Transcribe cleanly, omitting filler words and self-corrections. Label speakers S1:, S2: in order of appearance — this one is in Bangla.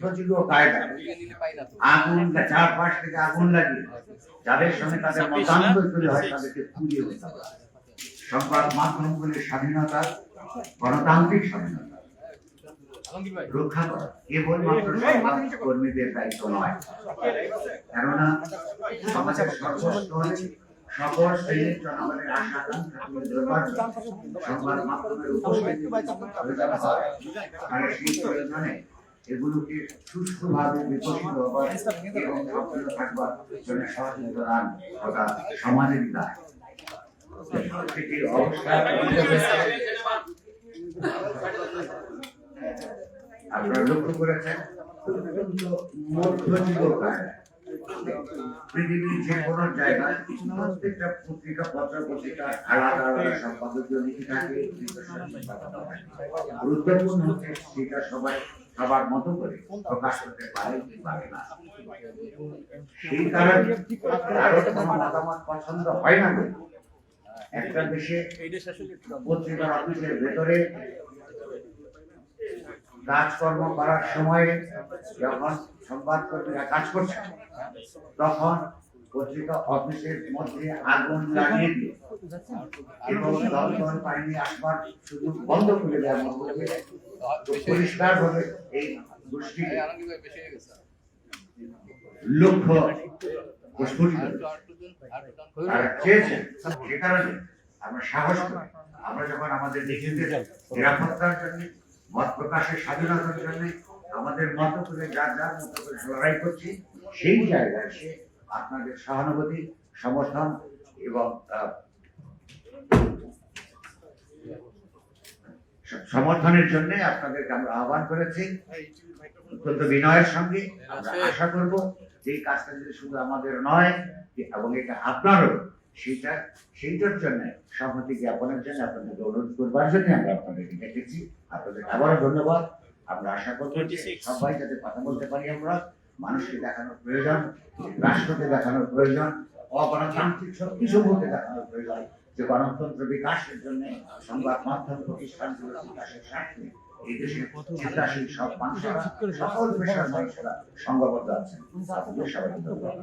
S1: মধ্যযুগ কায়দা আগুন চারপাশ থেকে আগুন লাগিয়ে যাদের সঙ্গে তাদের মতান্তর তৈরি হয় তাদেরকে পুড়িয়ে দিতে হবে। সংবাদ মাধ্যমগুলির স্বাধীনতা, গণতান্ত্রিক স্বাধীনতা রক্ষা করা কেবলমাত্র সংবাদ কর্মীদের দায়িত্ব নয়, কেননা সমাজের সর্বস্তরে সকল শ্রেণীর জনগণের আশা আকাঙ্ক্ষা সংবাদ মাধ্যমের উপস্থিতি সেই প্রয়োজনে এগুলোকে সুষ্ঠুভাবে বিকশিত হবার এবং সক্রিয় থাকবার জন্য সহযোগিতা দান তথা সমাজের দায়। আপনারা লক্ষ্য করেছেন মধ্যযুগীয় কায়দায় পৃথিবীর যে কোনো জায়গায় প্রত্যেকটা পত্রিকা পত্র পত্রিকা আলাদা আলাদা সম্পাদকীয় নীতি থাকে, গুরুত্বপূর্ণ হচ্ছে সেটা সবাই সবার মতো করে প্রকাশ করতে পারে কি পারে না। সেই কারণে কারো কোনো মতামত পছন্দ হয় না বলে একটা দেশে পত্রিকার অফিসের ভেতরে কাজকর্ম করার সময়ে যখন সংবাদকর্মীরা কাজ করছে তখন পত্রিকা অফিসের মধ্যে আগুন লাগিয়ে দিয়ে এবং দমকল বাহিনী আসবার সুযোগ বন্ধ করে দেওয়ার মধ্যে পরিষ্কার ভাবে এই গোষ্ঠীকে লক্ষ্য প্রস্ফুটিত চেয়েছেন। সে কারণে আমরা সাহস করি, আমরা যখন আমাদের নিজেদের নিরাপত্তার জন্য মত প্রকাশের স্বাধীনতার জন্য আমাদের মতো করে যার যার মতো করে লড়াই করছি, সেই জায়গায় সে আপনাদের সহানুভূতি, সমর্থন এবং সমর্থনের জন্য আপনাদেরকে আমরা আহ্বান করেছি। অত্যন্ত বিনয়ের সঙ্গে আমরা আশা করব যে এই কাজটা যদি শুধু আমাদের নয় এবং এটা আপনারও, সেইটার জন্য সম্মতি জ্ঞাপনের জন্য আপনাদেরকে অনুরোধ করবার জন্য আমরা আপনাদেরকে ডেকেছি। আপনাদের আবারও ধন্যবাদ। আমরা আশা করবো যে সবাই যাতে কথা বলতে পারি, আমরা মানুষকে দেখানোর প্রয়োজন, রাষ্ট্রকে দেখানোর প্রয়োজন, অগণতান্ত্রিক শক্তিসমূহকে দেখানোর প্রয়োজন যে গণতন্ত্র বিকাশের জন্য সংবাদ মাধ্যম প্রতিষ্ঠানগুলোর বিকাশের স্বার্থে এই দেশের চিন্তাশীল সব মানুষেরা, সকল পেশার মানুষেরা সংঘবদ্ধ আছেন। সবাই ধন্যবাদ।